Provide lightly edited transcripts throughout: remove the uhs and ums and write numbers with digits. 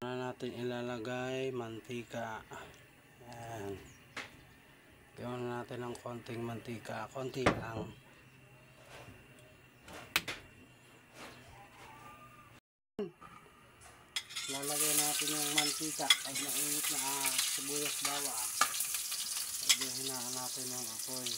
Na natin ilalagay mantika. Ayan. Gawin natin ng konting mantika, konti lang. Lalagay natin yung mantika pag nainit na sibuyas bawang. Medyo hinaan natin yung apoy.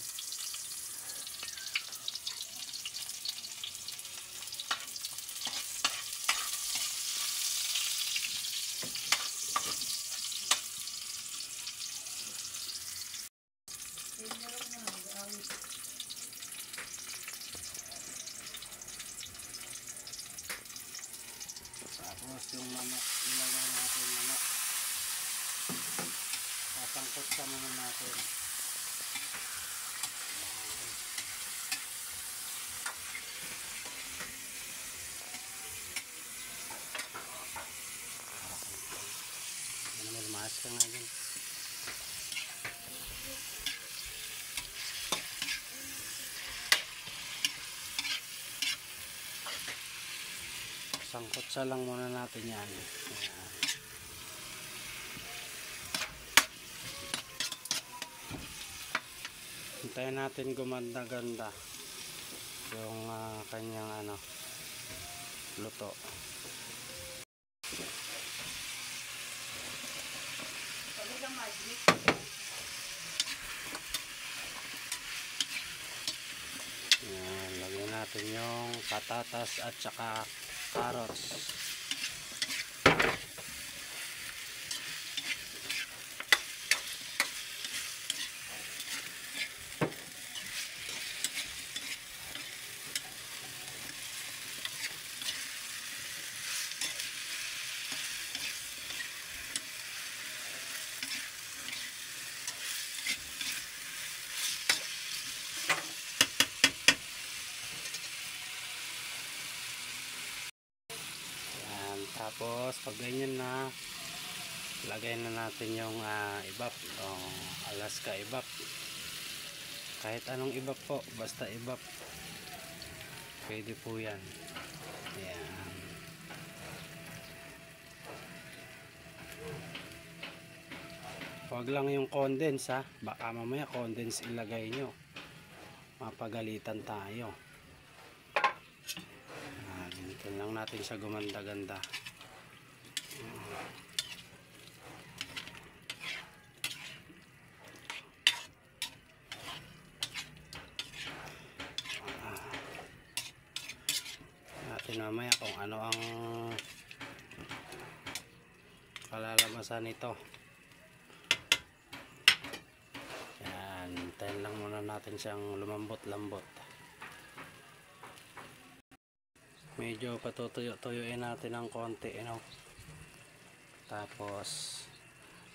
Tapos yung manok, ilagay natin manok. Sasangkot ka muna natin. May mas ka nga dyan. Sangkot sa lang muna natin yan. Ayan. Hintayin natin gumanda-ganda yung kanyang luto. Ayan, lagyan natin yung patatas at saka carrots. Tapos pag ganyan na, lagay na natin yung ibap o Alaska ibap. Kahit anong ibap po, basta ibap, pwede po yan. Ayan. Huwag lang yung condense baka mamaya condense ilagay nyo, mapagalitan tayo. Ganito lang natin siya gumanda-ganda. Natin mamaya kung ano ang kalalabasan nito. Yan, hintayin lang muna natin siyang lumambot-lambot. Medyo patutuyo-tuyuin natin ng konti, Tapos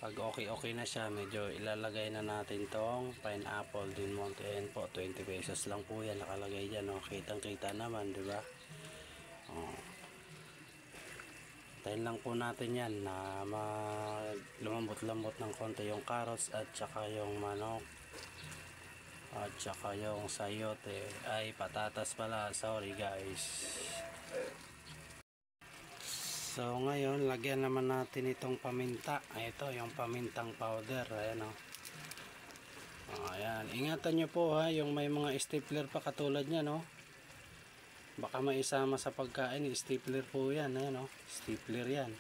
pag okay na siya, medyo ilalagay na natin tong pineapple din mo. Ayan po, 20 pesos lang po yan nakalagay dyan, kitang-kita naman, di ba? Tayin lang po natin yan na lumambot-lambot ng konti yung carrots at saka yung manok at saka yung sayote, ay patatas pala, sorry guys. So ngayon, lagyan naman natin itong paminta. Ito yung pamintang powder. Ayan ayan. Ingatan nyo po yung may mga stapler pa katulad niya, baka maisama sa pagkain, stapler po yan. Ayan stapler yan.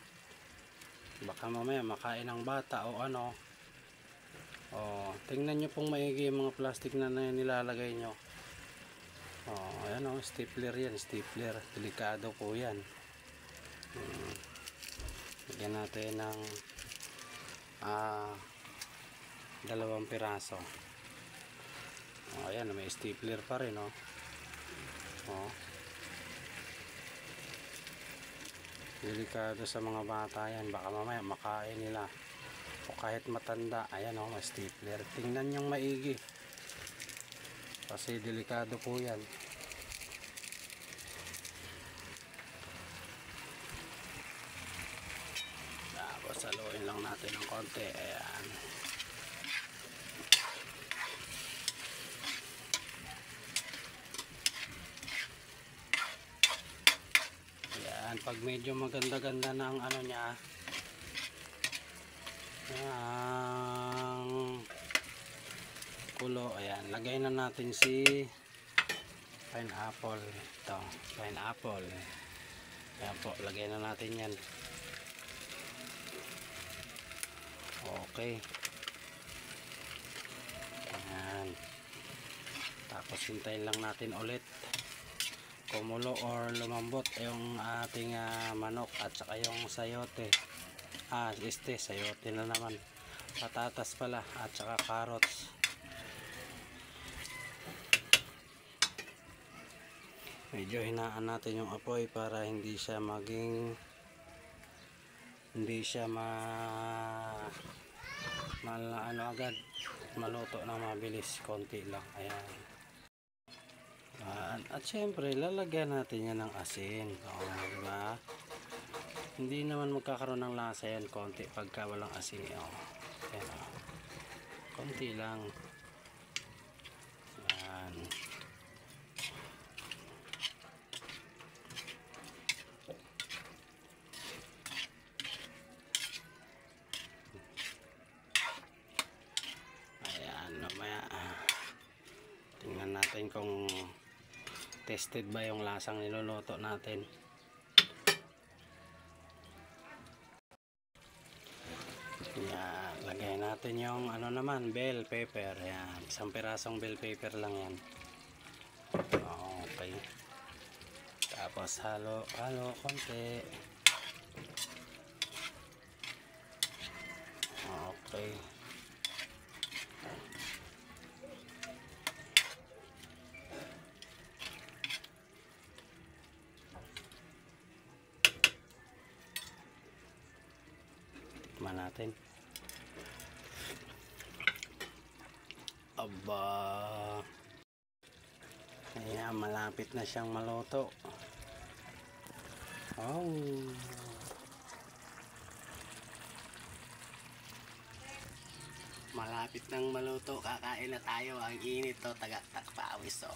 Baka mamaya makain ng bata o tingnan nyo pong maigi yung mga plastic na nilalagay nyo. Ayan stapler yan, stapler. Delikado po yan. Lagyan natin ng 2 piraso. Ayan, may stapler pa rin delikado sa mga bata yan, baka mamaya makain nila o kahit matanda. Ayan may stapler. Tingnan yung maigi kasi delikado po yan. Tapos saluin lang natin ng konti. Ayan. pag medyo maganda-ganda na ang ano niya, ang kulo, ayan, lagay na natin si pineapple. Ito, pineapple. Ayan po, lagay na natin yan. Okay. Ayan. Tapos hintayin lang natin ulit kumulo or lumambot yung ating manok at saka yung sayote. Sayote na naman. Patatas pala at saka carrots. Medyo hinaan natin yung apoy para hindi siya ano agad maluto na mabilis, konti lang. Ayan. At syempre lalagyan natin yan ng asin. Diba? Hindi naman magkakaroon ng lasa yan, konti pagka walang asin. Ayan, konti lang. Ayan. Ayan, mamaya tingnan natin kung tested ba yung lasang niluluto natin. Yan, lagay natin yung ano naman, bell pepper. Yan, isang pirasong bell pepper lang yan. Okay. Tapos halo konti. Okay. Tikman natin. Aba. Ayan, malapit na siyang maluto. Oh. Malapit nang maluto. Kakain na tayo. Ang init to, tagak-tak pawis to.